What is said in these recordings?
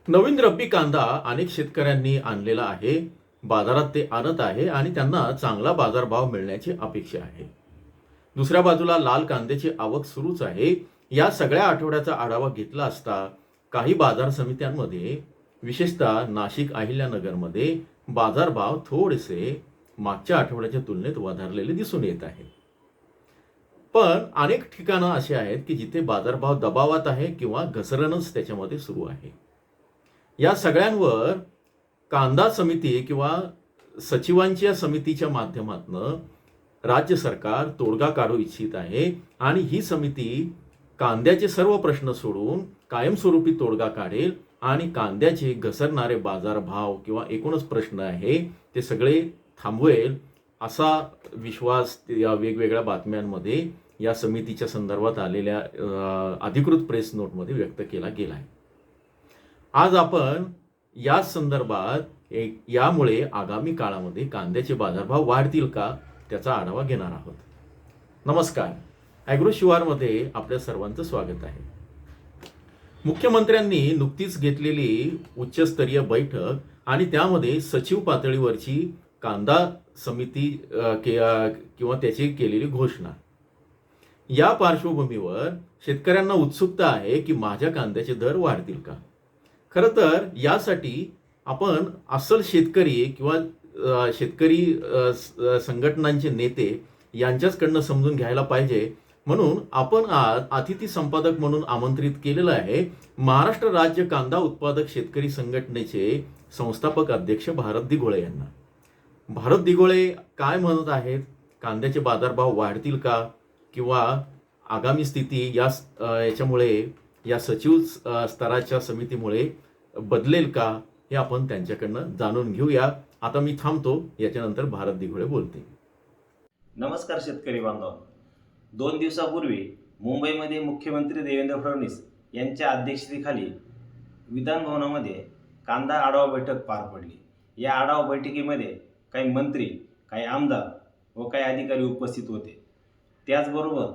नवीन रब्बी कांदा अनेक शेतकऱ्यांनी आणलेला आहे. बाजारात ते आणत आहे आणि त्यांना चांगला बाजारभाव मिळण्याची अपेक्षा आहे. दुसऱ्या बाजूला लाल कांद्याची आवक सुरूच आहे. या सगळ्या आठवड्याचा आढावा घेतला असता काही बाजार समित्यांमध्ये, विशेषतः नाशिक अहिल्यानगरमध्ये बाजारभाव थोडेसे मागच्या आठवड्याच्या तुलनेत वधारलेले दिसून येत आहे. पण अनेक ठिकाणं अशी आहेत की जिथे बाजारभाव दबावात आहे किंवा घसरणच त्याच्यामध्ये सुरू आहे. या सगळ्यांवर कांदा समिती किंवा सचिवांच्या समितीच्या माध्यमातून राज्य सरकार तोडगा काढू इच्छित आहे आणि ही समिती कांद्याचे सर्व प्रश्न सोडून कायमस्वरूपी तोडगा काढेल आणि कांद्याचे घसरणारे बाजारभाव किंवा एकूणच प्रश्न आहे ते सगळे थांबवेल असा विश्वास या वेगवेगळ्या बातम्यांमध्ये या समितीच्या संदर्भात आलेल्या अधिकृत प्रेस नोटमध्ये व्यक्त केला गेला आहे. आज आपण या संदर्भात यामुळे आगामी काळामध्ये कांद्याचे बाजारभाव वाढतील का त्याचा आढावा घेणार आहोत. नमस्कार, ॲग्रो शिवारमध्ये आपल्या सर्वांचं स्वागत आहे. मुख्यमंत्र्यांनी नुकतीच घेतलेली उच्चस्तरीय बैठक आणि त्यामध्ये सचिव पातळीवरची कांदा समिती किंवा त्याची केलेली घोषणा, या पार्श्वभूमीवर शेतकऱ्यांना उत्सुकता आहे की माझ्या कांद्याचे दर वाढतील का. खरं तर यासाठी आपण अस्सल शेतकरी किंवा शेतकरी संघटनांचे नेते यांच्याचकडनं समजून घ्यायला पाहिजे. म्हणून आपण आज अतिथी संपादक म्हणून आमंत्रित केलेलं आहे महाराष्ट्र राज्य कांदा उत्पादक शेतकरी संघटनेचे संस्थापक अध्यक्ष भारत दिघोळे यांना. भारत दिघोळे काय म्हणत आहेत, कांद्याचे बाजारभाव वाढतील का किंवा आगामी स्थिती याच्यामुळे या सचिव स्तराच्या समितीमुळे बदलेल का, हे आपण त्यांच्याकडनं जाणून घेऊया. आता मी थांबतो, याच्यानंतर भारत दिघोळे बोलते. नमस्कार शेतकरी बांधव. 2 दिवसापूर्वी मुंबईमध्ये मुख्यमंत्री देवेंद्र फडणवीस यांच्या अध्यक्षतेखाली विधानभवनामध्ये कांदा आढावा बैठक पार पडली. या आढावा बैठकीमध्ये काही मंत्री, काही आमदार व काही अधिकारी उपस्थित होते. त्याचबरोबर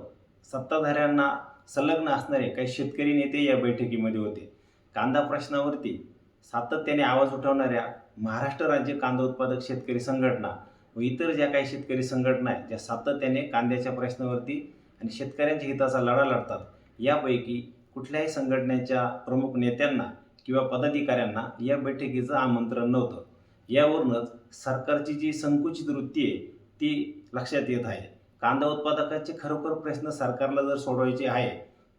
सत्ताधाऱ्यांना संलग्न असणारे काही शेतकरी नेते या बैठकीमध्ये होते. कांदा प्रश्नावरती सातत्याने आवाज उठवणाऱ्या महाराष्ट्र राज्य कांदा उत्पादक शेतकरी संघटना व इतर ज्या काही शेतकरी संघटना आहेत ज्या सातत्याने कांद्याच्या प्रश्नावरती आणि शेतकऱ्यांच्या हिताचा लढा लढतात, यापैकी कुठल्याही संघटनेच्या प्रमुख नेत्यांना किंवा पदाधिकाऱ्यांना या बैठकीचं आमंत्रण नव्हतं. यावरूनच सरकारची जी संकुचित वृत्ती आहे ती लक्षात येत आहे. कांदा उत्पादकांचे खरोखर प्रश्न सरकारला जर सोडवायचे आहे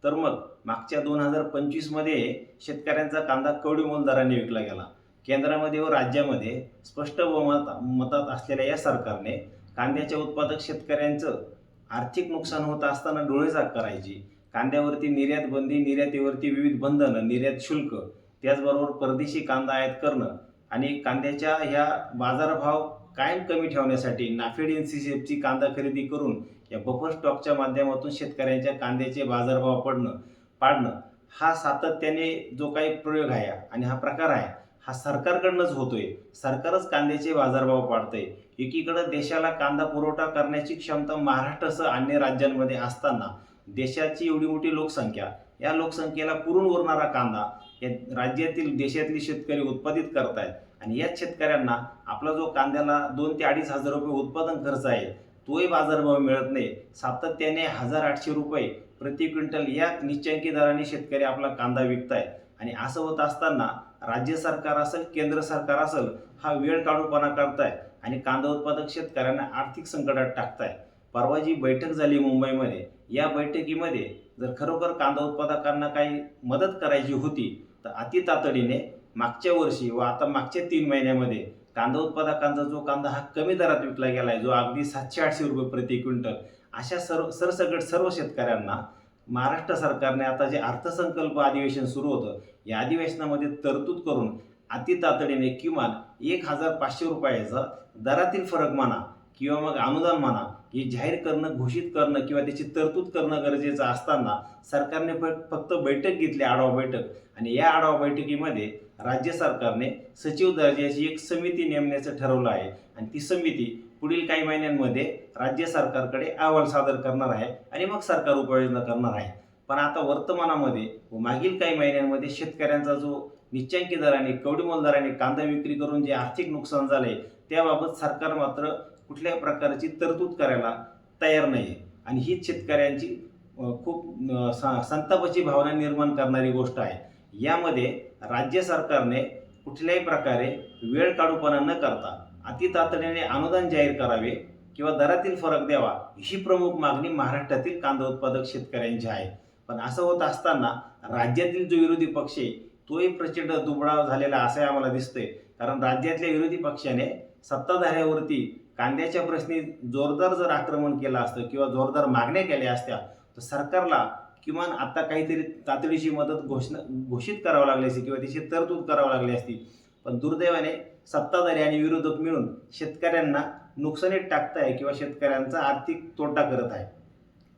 तर मग मागच्या 2025मध्ये शेतकऱ्यांचा कांदा कवडीमोल दराने विकला गेला. केंद्रामध्ये व राज्यामध्ये स्पष्ट मतात असलेल्या या सरकारने कांद्याच्या उत्पादक शेतकऱ्यांचं आर्थिक नुकसान होत असताना डोळेझाक करायची. कांद्यावरती निर्यात बंदी, निर्यातीवरती विविध बंधनं, निर्यात शुल्क, त्याचबरोबर परदेशी कांदा आयात करणं आणि कांद्याच्या ह्या बाजारभाव कायम कमी ठेवण्यासाठी नाफेड NCCFची कांदा खरेदी करून या बफर स्टॉकच्या माध्यमातून शेतकऱ्यांच्या कांद्याचे बाजारभाव पाडणं हा सातत्याने जो काही प्रयोग आहे आणि हा प्रकार आहे हा सरकारकडनंच होतोय. सरकारच कांद्याचे बाजारभाव पाडतंय. एकीकडे देशाला कांदा पुरवठा करण्याची क्षमता महाराष्ट्रासह अन्य राज्यांमध्ये असताना देशाची एवढी मोठी लोकसंख्या, या लोकसंख्येला पुरून उरणारा कांदा या राज्यातील देशातली शेतकरी उत्पादित करतायत आणि याच शेतकऱ्यांना आपला जो कांद्याला 2 ते 2.5 हजार रुपये उत्पादन खर्च आहे तोही बाजारभाव मिळत नाही. सातत्याने 1800 रुपये प्रति क्विंटल या निश्चयकी दराने शेतकरी आपला कांदा विकतायत आणि असं होत असताना राज्य सरकार असेल, केंद्र सरकार असेल, हा वेळ काढूपणा करताय आणि कांदा उत्पादक शेतकऱ्यांना आर्थिक संकटात टाकताय. परवा जी बैठक झाली मुंबईमध्ये, या बैठकीमध्ये जर खरोखर कांदा उत्पादकांना काही मदत करायची होती तर अति तातडीने मागच्या वर्षी व आता मागच्या 3 महिन्यामध्ये कांदा उत्पादकांचा जो कांदा हा कमी दरात विकला गेला आहे, जो अगदी 700-800 रुपये प्रति क्विंटल, अशा सरसकट सर्व शेतकऱ्यांना महाराष्ट्र सरकारने आता जे अर्थसंकल्प अधिवेशन सुरू होतं या अधिवेशनामध्ये तरतूद करून अति तातडीने किमान 1500 रुपयाचा दरातील फरक म्हणा किंवा मग अनुदान म्हणा हे जाहीर करणं, घोषित करणं किंवा त्याची तरतूद करणं गरजेचं असताना सरकारने फक्त बैठक घेतली, आढावा बैठक, आणि या आढावा बैठकीमध्ये राज्य सरकारने सचिव दर्जाची एक समिती नेमण्याचं ठरवलं आहे आणि ती समिती पुढील काही महिन्यांमध्ये राज्य सरकारकडे अहवाल सादर करणार आहे आणि मग सरकार उपाययोजना करणार आहे. पण आता वर्तमानामध्ये व मागील काही महिन्यांमध्ये शेतकऱ्यांचा जो निच्चंकी दराने कवडीमोल दराने कांदा विक्री करून जे आर्थिक नुकसान झाले त्याबाबत सरकार मात्र कुठल्याही प्रकारची तरतूद करायला तयार नाही आणि हीच शेतकऱ्यांची खूप संतापाची भावना निर्माण करणारी गोष्ट आहे. यामध्ये राज्य सरकारने कुठल्याही प्रकारे वेळ काढूपणा न करता अति तातडीने अनुदान जाहीर करावे किंवा दरातील फरक द्यावा ही प्रमुख मागणी महाराष्ट्रातील कांदा उत्पादक शेतकऱ्यांची आहे. पण असं होत असताना राज्यातील जो विरोधी पक्ष आहे तोही प्रचंड दुबळा झालेला असं आम्हाला दिसतंय. कारण राज्यातल्या विरोधी पक्षाने सत्ताधाऱ्यावरती कांद्याच्या प्रश्नी जोरदार जर आक्रमण केलं असतं किंवा जोरदार मागण्या केल्या असत्या तर सरकारला किमान आता काहीतरी तातडीची मदत घोषित करावं लागली असती किंवा त्याची तरतूद करावी लागली असती. पण दुर्दैवाने सत्ताधारी आणि विरोधक मिळून शेतकऱ्यांना नुकसानीत टाकताय किंवा शेतकऱ्यांचा आर्थिक तोटा करत आहे.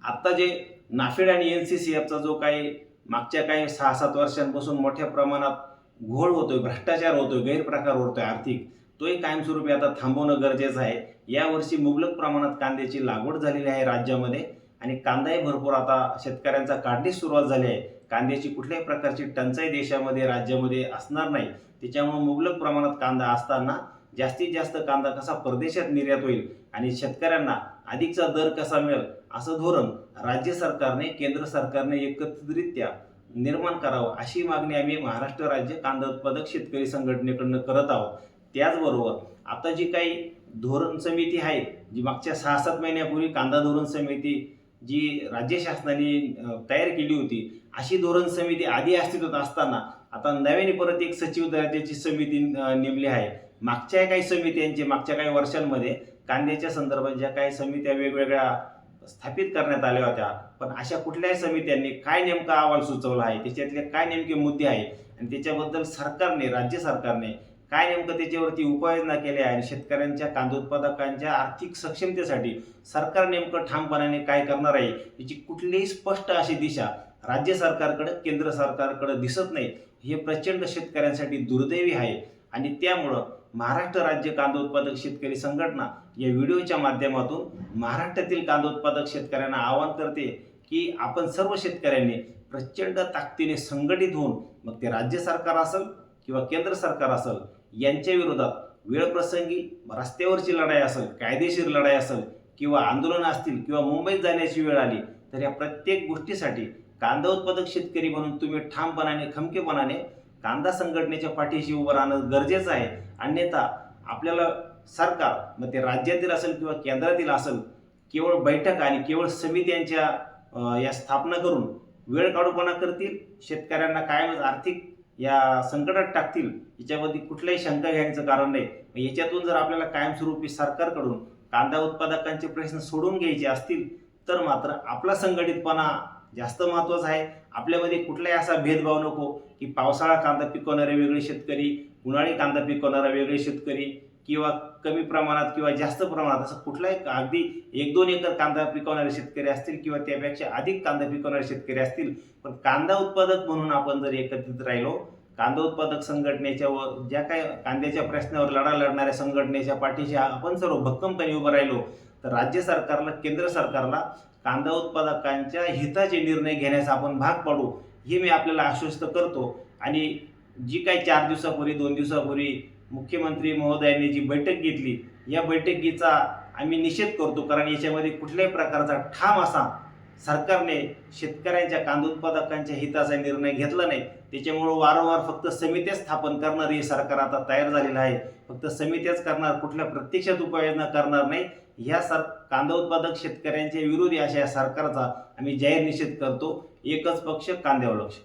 आता जे नाफेड आणि NCCFचा जो काही मागच्या काही 6-7 वर्षांपासून मोठ्या प्रमाणात घोळ होतोय, भ्रष्टाचार होतोय, गैरप्रकार होतोय आर्थिक, तोही कायमस्वरूपी आता थांबवणं गरजेचं आहे. यावर्षी मुबलक प्रमाणात कांद्याची लागवड झालेली आहे राज्यामध्ये आणि कांदाही भरपूर आता शेतकऱ्यांचा काढणीस सुरुवात झाली आहे. कांद्याची कुठल्याही प्रकारची टंचाई देशामध्ये राज्यामध्ये असणार नाही. त्याच्यामुळे मुबलक प्रमाणात कांदा असताना जास्तीत जास्त कांदा कसा परदेशात निर्यात होईल आणि शेतकऱ्यांना अधिकचा दर कसा मिळेल असं धोरण राज्य सरकारने केंद्र सरकारने एकत्रितरित्या निर्माण करावं अशी मागणी आम्ही महाराष्ट्र राज्य कांदा उत्पादक शेतकरी संघटनेकडून करत आहोत. त्याचबरोबर आता जी काही धोरण समिती आहे जी मागच्या 6-7 महिन्यापूर्वी कांदा धोरण समिती जी राज्य शासनाने तयार केली होती अशी धोरण समिती आधी अस्तित्वात असताना आता नव्याने परत एक सचिव दर्जाची समिती नेमली आहे. मागच्या काही समित्यांचे मागच्या काही वर्षांमध्ये कांद्याच्या संदर्भात ज्या काही समित्या वेगवेगळ्या स्थापित करण्यात आल्या होत्या पण अशा कुठल्याही समित्यांनी काय नेमका अहवाल सुचवला आहे, त्याच्यातले काय नेमके मुद्दे आहे आणि त्याच्याबद्दल सरकारने राज्य सरकारने काय नेमकं त्याच्यावरती उपाययोजना केल्या आहे आणि शेतकऱ्यांच्या कांदा उत्पादकांच्या आर्थिक सक्षमतेसाठी सरकार नेमकं ठामपणाने काय करणार आहे याची कुठलीही स्पष्ट अशी दिशा राज्य सरकारकडे केंद्र सरकारकडे दिसत नाही. हे प्रचंड शेतकऱ्यांसाठी दुर्दैवी आहे आणि त्यामुळं महाराष्ट्र राज्य कांदा उत्पादक शेतकरी संघटना या व्हिडिओच्या माध्यमातून महाराष्ट्रातील कांदा उत्पादक शेतकऱ्यांना आवाहन करते की आपण सर्व शेतकऱ्यांनी प्रचंड ताकदीने संघटित होऊन मग ते राज्य सरकार असेल किंवा केंद्र सरकार असेल यांच्या विरोधात वेळप्रसंगी रस्त्यावरची लढाई असेल, कायदेशीर लढाई असेल किंवा आंदोलन असतील किंवा मुंबईत जाण्याची वेळ आली तर या प्रत्येक गोष्टीसाठी कांदा उत्पादक शेतकरी म्हणून तुम्ही ठामपणाने खमकेपणाने कांदा संघटनेच्या पाठीशी उभं राहणं गरजेचं आहे. अन्यथा आपल्याला सरकार मग ते राज्यातील असेल किंवा केंद्रातील असेल केवळ बैठक आणि केवळ समित्यांच्या या स्थापना करून वेळ काढूपणा करतील, शेतकऱ्यांना कायमच आर्थिक या संकटात टाकतील याच्यामध्ये कुठल्याही शंका घ्यायचं कारण नाही. याच्यातून जर आपल्याला कायमस्वरूपी सरकारकडून कांदा उत्पादकांचे प्रश्न सोडून घ्यायचे असतील तर मात्र आपला संघटितपणा जास्त महत्त्वाचा आहे. आपल्यामध्ये कुठलाही असा भेदभाव नको की पावसाळा कांदा पिकवणारे वेगळे शेतकरी, उन्हाळी कांदा पिकवणारा वेगळे शेतकरी किंवा कमी प्रमाणात किंवा जास्त प्रमाणात असं कुठलाही अगदी 1-2 एकर कांदा पिकवणारे शेतकरी असतील किंवा त्यापेक्षा अधिक कांदा पिकवणारे शेतकरी असतील पण कांदा उत्पादक म्हणून आपण जर एकत्रित राहिलो, कांदा उत्पादक संघटनेच्या व ज्या काही कांद्याच्या प्रश्नावर लढा लढणाऱ्या संघटनेच्या पाठीशी आपण सर्व भक्कमपणे उभं राहिलो तर राज्य सरकारला केंद्र सरकारला कांदा उत्पादकांच्या हिताचे निर्णय घेण्यास आपण भाग पाडू हे मी आपल्याला आश्वस्त करतो. आणि जी काही 4 दिवसापूर्वी 2 दिवसापूर्वी मुख्यमंत्री महोदयांनी जी बैठक घेतली या बैठकीचा आम्ही निषेध करतो. कारण याच्यामध्ये कुठल्याही प्रकारचा ठाम असा सरकारने शेतकऱ्यांच्या कांदा उत्पादकांच्या हिताचा निर्णय घेतला नाही. त्याच्यामुळे वारंवार फक्त समित्या स्थापन करणारे हे सरकार आता तयार झालेलं आहे. फक्त समित्याच करणार, कुठल्या प्रत्यक्षात उपाययोजना करणार नाही. ह्या कांदा उत्पादक शेतकऱ्यांच्या विरोधी अशा या सरकारचा आम्ही जाहीर निषेध करतो. एकच पक्ष कांद्यावर लक्ष.